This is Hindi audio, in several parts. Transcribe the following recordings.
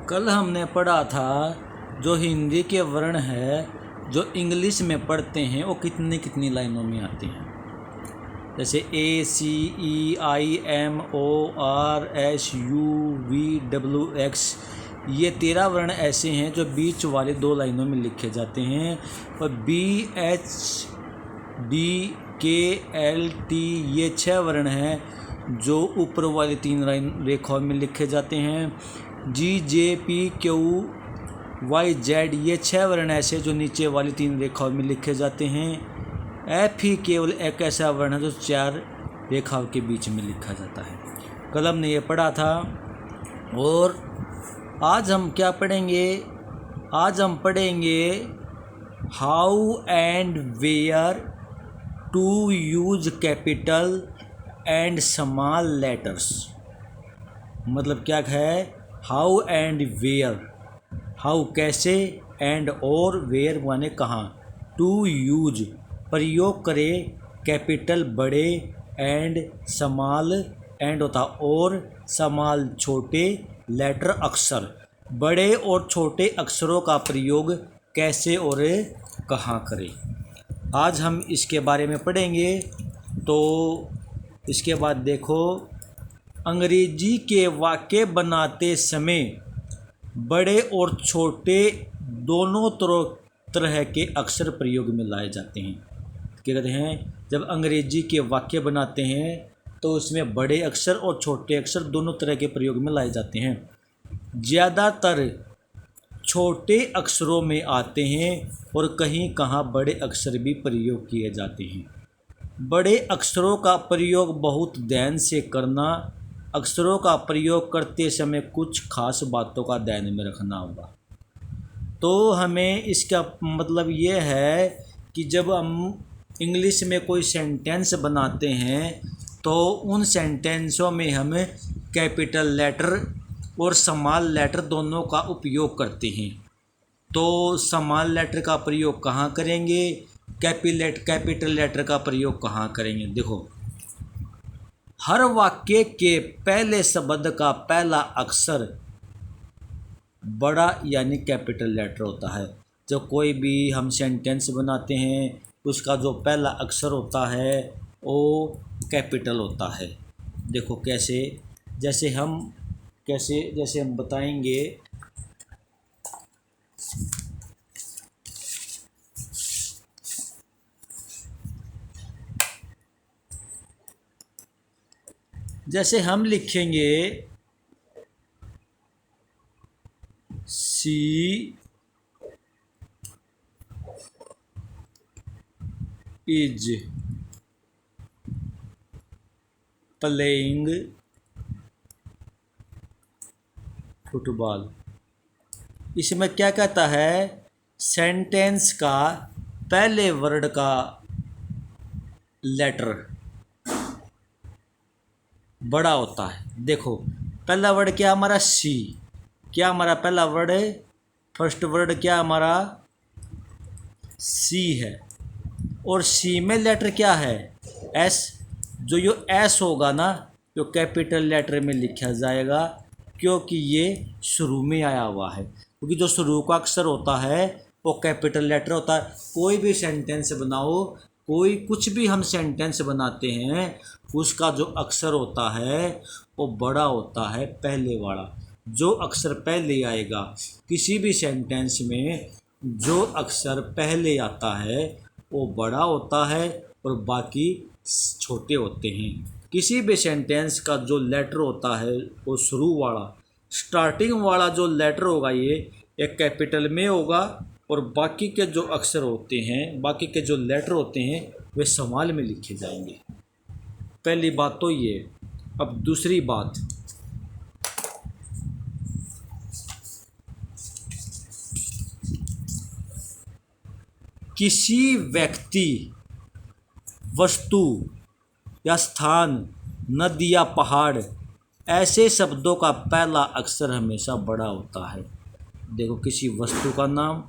कल हमने पढ़ा था जो हिंदी के वर्ण है जो इंग्लिश में पढ़ते हैं वो कितनी कितनी लाइनों में आते हैं। जैसे A C E I M O R S U V W X, ये 13 वर्ण ऐसे हैं जो बीच वाले 2 लाइनों में लिखे जाते हैं। और बी एच डी के एल टी, ये 6 वर्ण हैं जो ऊपर वाली 3 लाइन रेखाओं में लिखे जाते हैं। G J P Q Y Z, ये 6 वर्ण ऐसे जो नीचे वाली 3 रेखाओं में लिखे जाते हैं। एफ ही केवल एक ऐसा वर्ण है जो 4 रेखाओं के बीच में लिखा जाता है। कल हमने ये पढ़ा था। और आज हम क्या पढ़ेंगे? आज हम पढ़ेंगे how and where to use capital and small letters. मतलब क्या है? हाउ एंड वेयर, हाउ कैसे, एंड और वेयर माने कहाँ, टू यूज प्रयोग करे, कैपिटल बड़े, एंड स्मॉल, एंड होता और, स्मॉल छोटे, लेटर अक्षर, बड़े और छोटे अक्षरों का प्रयोग कैसे और कहाँ करें। आज हम इसके बारे में पढ़ेंगे। तो इसके बाद देखो, अंग्रेजी के वाक्य बनाते समय बड़े और छोटे दोनों तरह के अक्षर प्रयोग में लाए जाते हैं। क्या कहते हैं? जब अंग्रेजी के वाक्य बनाते हैं तो उसमें बड़े अक्षर और छोटे अक्षर दोनों तरह के प्रयोग में लाए जाते हैं। ज़्यादातर छोटे अक्षरों में आते हैं और कहीं कहाँ बड़े अक्षर भी प्रयोग किए जाते हैं। बड़े अक्षरों का प्रयोग बहुत ध्यान से करना। अक्षरों का प्रयोग करते समय कुछ खास बातों का ध्यान में रखना होगा। तो हमें इसका मतलब ये है कि जब हम इंग्लिश में कोई सेंटेंस बनाते हैं तो उन सेंटेंसों में हम कैपिटल लेटर और स्मॉल लेटर दोनों का उपयोग करते हैं। तो स्मॉल लेटर का प्रयोग कहाँ करेंगे, कैपिटल लेटर का प्रयोग कहाँ करेंगे? देखो, हर वाक्य के पहले शब्द का पहला अक्षर बड़ा यानी कैपिटल लेटर होता है। जब कोई भी हम सेंटेंस बनाते हैं उसका जो पहला अक्षर होता है वो कैपिटल होता है। देखो कैसे, जैसे हम बताएंगे। जैसे हम लिखेंगे सी इज प्लेइंग फुटबॉल। इसमें क्या कहता है? सेंटेंस का पहले वर्ड का लेटर बड़ा होता है। देखो, पहला वर्ड क्या हमारा? सी। क्या हमारा पहला वर्ड है? फर्स्ट वर्ड क्या हमारा? सी है। और सी में लेटर क्या है? एस। जो ये एस होगा ना, जो कैपिटल लेटर में लिखा जाएगा, क्योंकि ये शुरू में आया हुआ है। क्योंकि जो शुरू का अक्षर होता है वो कैपिटल लेटर होता है। कोई भी सेंटेंस बनाओ, कोई कुछ भी हम सेंटेंस बनाते हैं, उसका जो अक्षर होता है वो बड़ा होता है पहले वाला। जो अक्षर पहले आएगा किसी भी सेंटेंस में, जो अक्षर पहले आता है वो बड़ा होता है और बाकी छोटे होते हैं। किसी भी सेंटेंस का जो लेटर होता है वो शुरू वाला, स्टार्टिंग वाला जो लेटर होगा ये एक कैपिटल में होगा और बाकी के जो अक्षर होते हैं, बाकी के जो लेटर होते हैं वे स्मॉल में लिखे जाएंगे। पहली बात तो ये। अब दूसरी बात, किसी व्यक्ति, वस्तु या स्थान, नदी या पहाड़, ऐसे शब्दों का पहला अक्षर हमेशा बड़ा होता है। देखो, किसी वस्तु का नाम,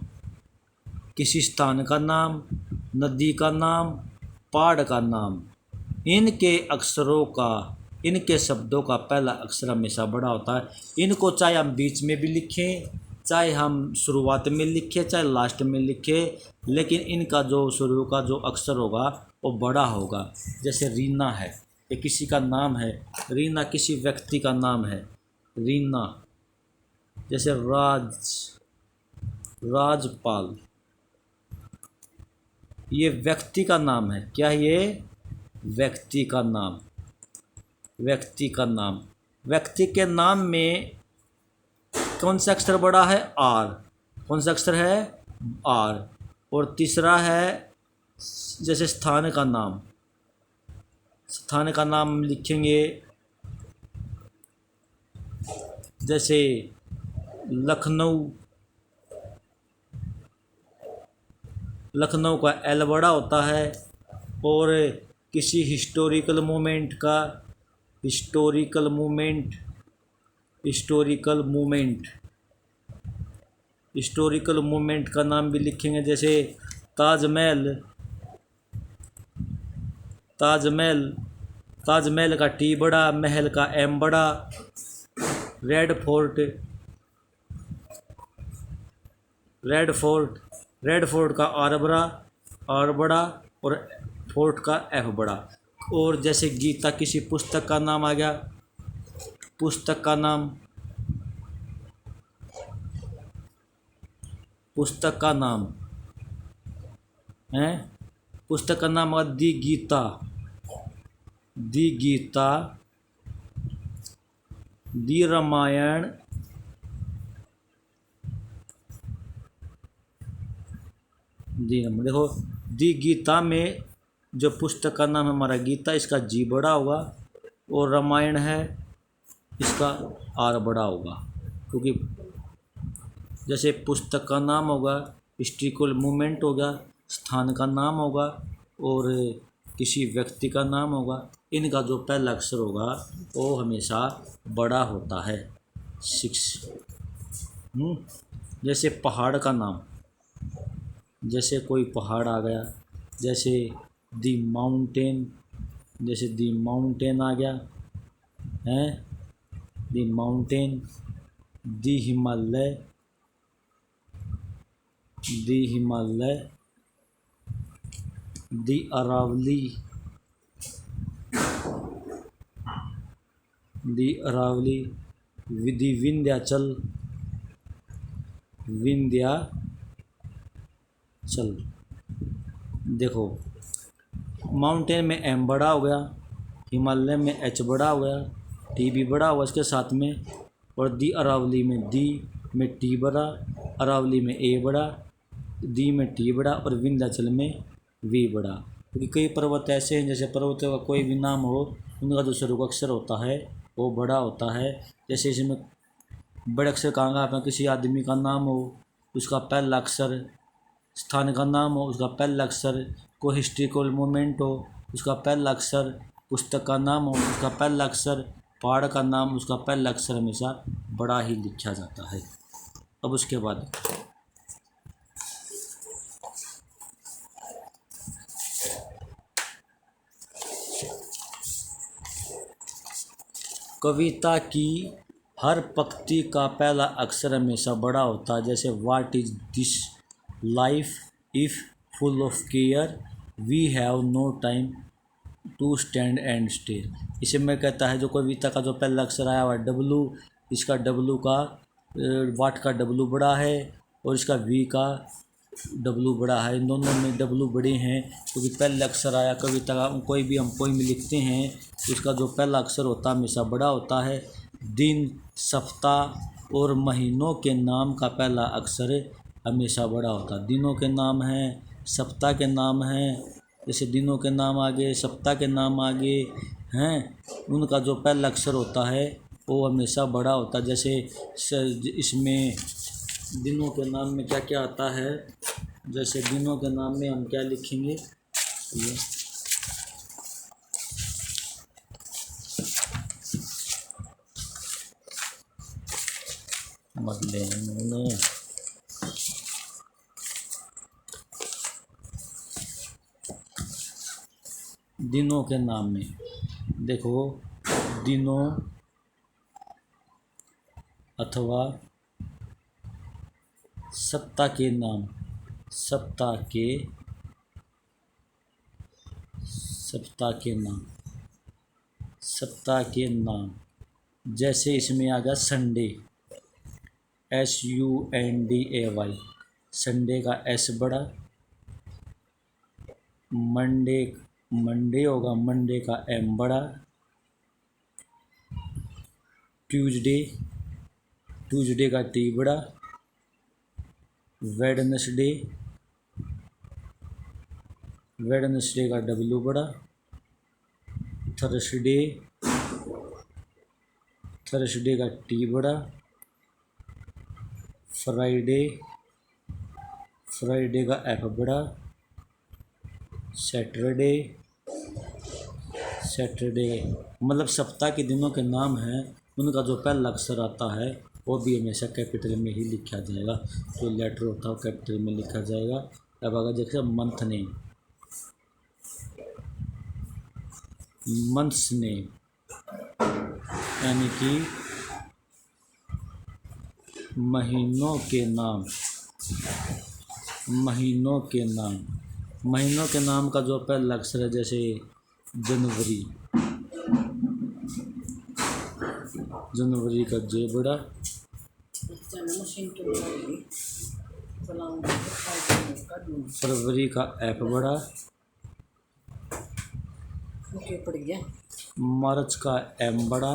किसी स्थान का नाम, नदी का नाम, पहाड़ का नाम, इनके अक्षरों का इनके शब्दों का पहला अक्षर हमेशा बड़ा होता है। इनको चाहे हम बीच में भी लिखें, चाहे हम शुरुआत में लिखें, चाहे लास्ट में लिखें, लेकिन इनका जो शुरू का जो अक्षर होगा वो बड़ा होगा। जैसे रीना है, ये किसी का नाम है, रीना किसी व्यक्ति का नाम है, रीना। जैसे राजपाल, ये व्यक्ति का नाम है। क्या ये व्यक्ति का नाम, व्यक्ति का नाम। व्यक्ति के नाम में कौन सा अक्षर बड़ा है? आर। कौन सा अक्षर है? आर। और तीसरा है जैसे स्थान का नाम, स्थान का नाम लिखेंगे जैसे लखनऊ, लखनऊ का एल बड़ा होता है। और किसी हिस्टोरिकल मोमेंट का, historical movement, historical movement, historical movement का नाम भी लिखेंगे जैसे ताजमहल, ताजमहल, ताजमहल का टी बड़ा, महल का एम बड़ा। Red fort, red fort, red fort का आर बड़ा, आर बड़ा, और फोर्ट का एफ बड़ा। और जैसे गीता किसी पुस्तक का नाम आ गया, पुस्तक का नाम, पुस्तक का नाम है, पुस्तक का नाम है दी गीता, दी गीता, दी रामायण, देखो दी गीता में जो पुस्तक का नाम है हमारा गीता, इसका जी बड़ा होगा, और रामायण है इसका आर बड़ा होगा। क्योंकि जैसे पुस्तक का नाम होगा, हिस्ट्रिकल मूवमेंट होगा, स्थान का नाम होगा, और किसी व्यक्ति का नाम होगा, इनका जो पहला अक्षर होगा वो हमेशा बड़ा होता है। 6। जैसे पहाड़ का नाम, जैसे कोई पहाड़ आ गया, जैसे दी माउंटेन, जैसे दी माउंटेन आ गया है, दी माउंटेन, दी हिमालय, दी हिमालय, दी अरावली, दी अरावली, दी विंध्याचल, विंध्याचल। देखो माउंटेन में एम बड़ा हो गया, हिमालय में एच बड़ा हो गया, टी भी बड़ा हुआ इसके साथ में, और दी अरावली में दी में टी बड़ा, अरावली में ए बड़ा, दी में टी बड़ा, और विंध्याचल में वी बड़ा। क्योंकि कई पर्वत ऐसे हैं, जैसे पर्वतों का कोई भी नाम हो, उनका जो शुरू का अक्षर होता है वो बड़ा होता है। जैसे इसमें बड़े अक्षर कहाँ का, किसी आदमी का नाम हो उसका पहला अक्षर, स्थान का नाम हो उसका पहला अक्षर, कोई हिस्ट्रिकल मूवमेंट हो उसका पहला अक्षर, पुस्तक का नाम हो उसका पहला अक्षर, पहाड़ का नाम उसका पहला अक्षर हमेशा बड़ा ही लिखा जाता है। अब उसके बाद कविता की हर पंक्ति का पहला अक्षर हमेशा बड़ा होता है। जैसे what is this life if full of care, we have no time to stand and stay. इसमें कहता है जो कविता का जो पहला अक्षर आया हुआ डब्लू, इसका डब्लू का वाट का डब्लू बड़ा है, और इसका वी का डब्लू बड़ा है। इन दोनों में डब्लू बड़े हैं क्योंकि पहला अक्षर आया कविता का। कोई भी हम पोइम लिखते हैं उसका जो पहला अक्षर होता है हमेशा बड़ा होता है। दिन, सप्ताह और महीनों के नाम का पहला अक्षर हमेशा बड़ा होता है। दिनों के नाम हैं, सप्ताह के नाम हैं, जैसे दिनों के नाम आगे, सप्ताह के नाम आगे हैं, उनका जो पहला अक्षर होता है वो हमेशा बड़ा होता है। जैसे इसमें दिनों के नाम में क्या क्या आता है, जैसे दिनों के नाम में हम क्या लिखेंगे, ये मतलब दिनों के नाम में देखो दिनों अथवा सप्ताह के नाम, सप्ताह के नाम। जैसे इसमें आ गया संडे, SUNDAY, संडे का S बड़ा। मंडे होगा, मंडे का M बड़ा। ट्यूसडे का T बड़ा। वेडनेसडे का W बड़ा। थर्सडे का T बड़ा। फ्राइडे का F बड़ा। सैटरडे मतलब सप्ताह के दिनों के नाम हैं, उनका जो पहला अक्षर आता है वो भी हमेशा कैपिटल में ही लिखा जाएगा। जो लेटर होता है वो कैपिटल में लिखा जाएगा। अब अगर देखिए मंथ नेम, मंथ्स नेम यानी कि महीनों के नाम। महीनों के नाम का जो पहला अक्षर है, जैसे जनवरी का J बड़ा। फरवरी का F बड़ा। मार्च का M बड़ा।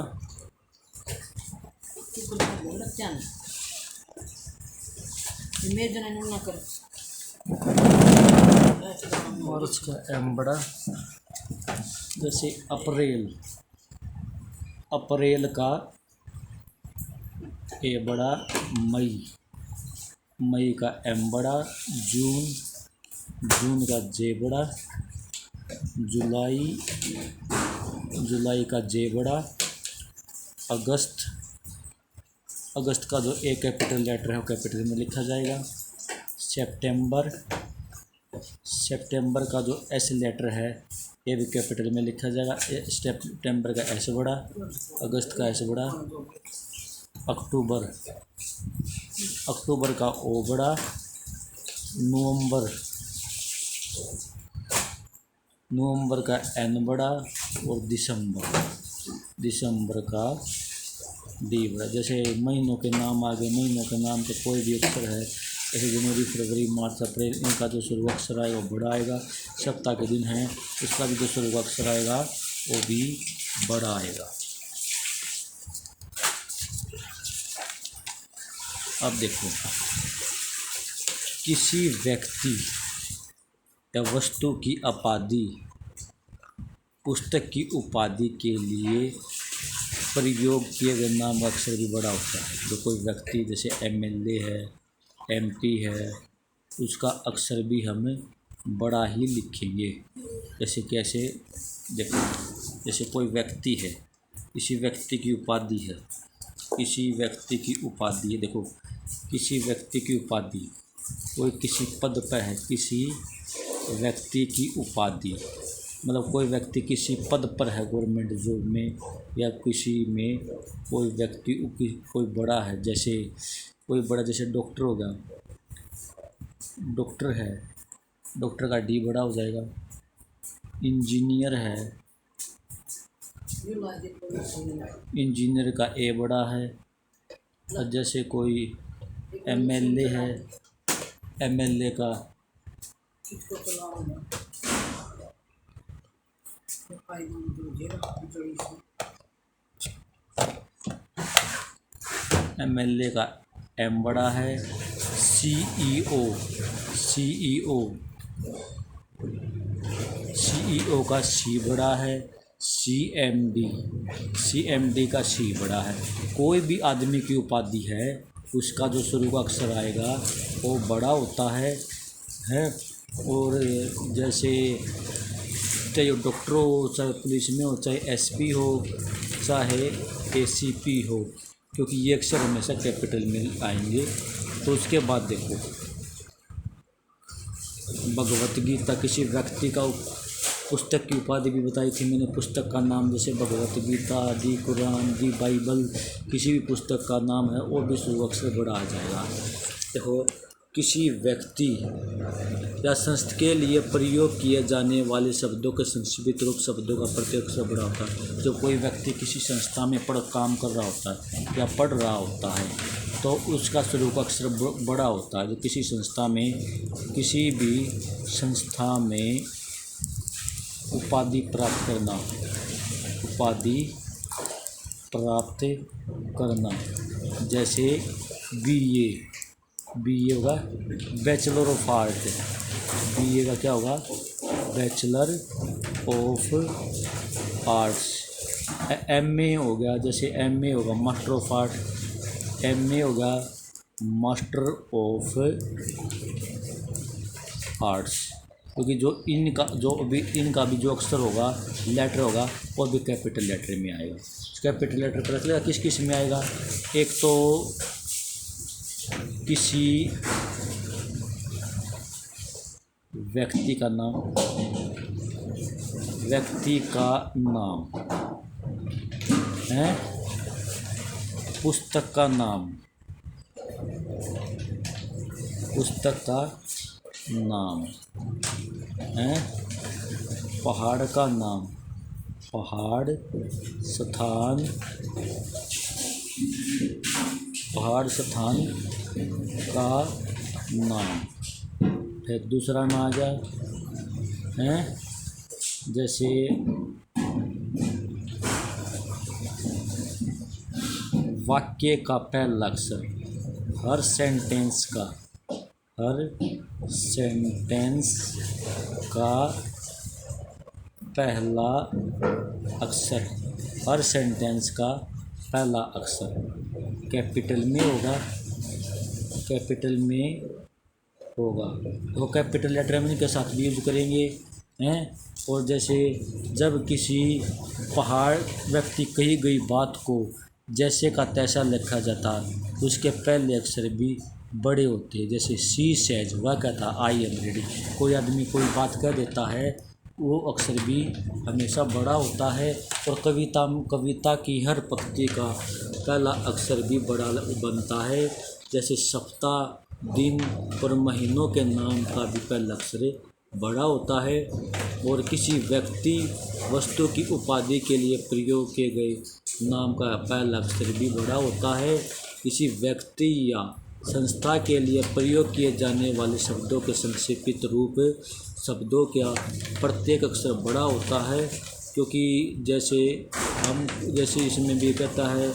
मार्च का M बड़ा। जैसे अप्रैल का A बड़ा। मई का M बड़ा। जून का J बड़ा। जुलाई का J बड़ा। अगस्त का जो A कैपिटल लेटर है वो कैपिटल में लिखा जाएगा। सितंबर का जो S लेटर है ये भी कैपिटल में लिखा जाएगा। सितंबर का S बड़ा। अगस्त का S बड़ा। अक्टूबर का O बड़ा। नवंबर का N बड़ा। और दिसंबर का D बड़ा। जैसे महीनों के नाम आ गए, महीनों के नाम पे कोई भी अक्षर है, जैसे जनवरी, फरवरी, मार्च, अप्रैल, इनका जो शुरू अक्षर आएगा वो बड़ा आएगा। सप्ताह के दिन हैं, उसका भी जो शुरू अक्षर आएगा वो भी बड़ा आएगा। अब देखो, किसी व्यक्ति या वस्तु की उपाधि, पुस्तक की उपाधि के लिए प्रयोग किए गए नाम का अक्षर भी बड़ा होता है। जो कोई व्यक्ति जैसे MLA है, MP है, उसका अक्षर भी हमें बड़ा ही लिखेंगे। जैसे कैसे देखो, जैसे कोई व्यक्ति है, किसी व्यक्ति की उपाधि है, देखो किसी व्यक्ति की उपाधि, कोई किसी पद पर है, किसी व्यक्ति की उपाधि मतलब कोई व्यक्ति किसी पद पर है गवर्नमेंट जॉब में, या किसी में कोई व्यक्ति कोई बड़ा है, जैसे कोई बड़ा, जैसे डॉक्टर हो गया, डॉक्टर है, डॉक्टर का D बड़ा हो जाएगा। इंजीनियर है, इंजीनियर का A बड़ा है। और जैसे कोई MLA है, MLA का M बड़ा है। CEO का C बड़ा है। CMD का C बड़ा है। कोई भी आदमी की उपाधि है, उसका जो शुरू का अक्षर आएगा वो बड़ा होता है। और जैसे चाहे डॉक्टर हो, चाहे पुलिस में हो, चाहे SP हो, चाहे ACP हो, क्योंकि ये अक्षर हमेशा कैपिटल में आएंगे। तो उसके बाद देखो, भगवत गीता किसी व्यक्ति का पुस्तक की उपाधि भी बताई थी मैंने। पुस्तक का नाम जैसे भगवत गीता, दी कुरान, दी बाइबल, किसी भी पुस्तक का नाम है वो भी शुरू अक्षर बड़ा आ जाएगा। देखो, किसी व्यक्ति या संस्था के लिए प्रयोग किए जाने वाले शब्दों के संक्षिप्त रूप शब्दों का प्रत्येक अक्षर बड़ा होता है। जब कोई व्यक्ति किसी संस्था में काम कर रहा होता है या पढ़ रहा होता है तो उसका शुरू का अक्षर बड़ा होता है। जो किसी संस्था में, किसी भी संस्था में उपाधि प्राप्त करना, जैसे बीए होगा बैचलर ऑफ आर्ट, बीए का क्या होगा, बैचलर ऑफ आर्ट्स। एमए हो गया, जैसे एमए होगा मास्टर ऑफ आर्ट, एमए होगा मास्टर ऑफ आर्ट्स। क्योंकि इनका भी जो अक्षर होगा, लेटर होगा, वो भी कैपिटल लेटर में आएगा। कैपिटल लेटर पर रख किस किस में आएगा, एक तो किसी व्यक्ति का नाम है, पुस्तक का नाम है, पहाड़ का नाम, पहाड़ स्थान का नाम। फिर दूसरा नाम आ जाए हैं, जैसे वाक्य का पहला अक्षर, हर सेंटेंस का पहला अक्षर, हर सेंटेंस का पहला अक्षर कैपिटल में होगा। तो कैपिटल लेटर में के साथ भी यूज करेंगे हैं। और जैसे जब किसी पहाड़ व्यक्ति कही गई बात को जैसे का तैसा लिखा जाता तो उसके पहले अक्षर भी बड़े होते हैं। जैसे सी सेज, वह कहता आई एम रेडी। कोई आदमी कोई बात कह देता है, वो अक्षर भी हमेशा बड़ा होता है। और कविता की हर पंक्ति का पहला अक्षर भी बड़ा बनता है। जैसे सप्ताह, दिन और महीनों के नाम का भी पहला अक्षर बड़ा होता है। और किसी व्यक्ति, वस्तु की उपाधि के लिए प्रयोग किए गए नाम का पहला अक्षर भी बड़ा होता है। किसी व्यक्ति या संस्था के लिए प्रयोग किए जाने वाले शब्दों के संक्षिप्त रूप शब्दों का प्रत्येक अक्षर बड़ा होता है। क्योंकि जैसे इसमें भी कहता है,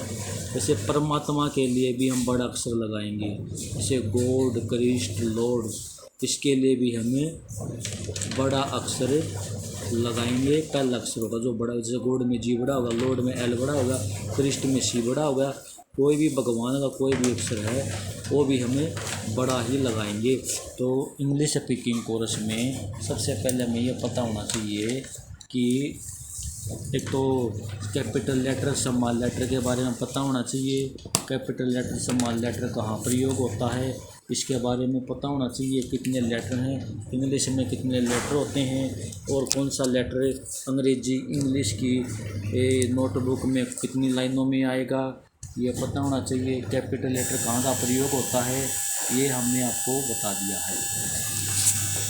जैसे परमात्मा के लिए भी हम बड़ा अक्षर लगाएंगे, जैसे गॉड, क्रिस्ट, लॉर्ड, इसके लिए भी हमें बड़ा अक्षर लगाएंगे। पहला अक्षर होगा जो बड़ा, जैसे गॉड में जी बड़ा होगा, लॉर्ड में एल बड़ा होगा, क्रिस्ट में सी बड़ा होगा। कोई भी भगवान का कोई भी अक्षर है वो भी हमें बड़ा ही लगाएंगे। तो इंग्लिश स्पीकिंग कोर्स में सबसे पहले हमें ये पता होना चाहिए कि एक तो कैपिटल लेटर, स्मॉल लेटर के बारे में पता होना चाहिए। कैपिटल लेटर, स्मॉल लेटर कहाँ प्रयोग होता है इसके बारे में पता होना चाहिए। कितने लेटर हैं इंग्लिश में, कितने लेटर होते हैं, और कौन सा लेटर अंग्रेजी इंग्लिश की नोटबुक में कितनी लाइनों में आएगा, ये पता होना चाहिए। कैपिटल लेटर कहाँ का प्रयोग होता है ये हमने आपको बता दिया है।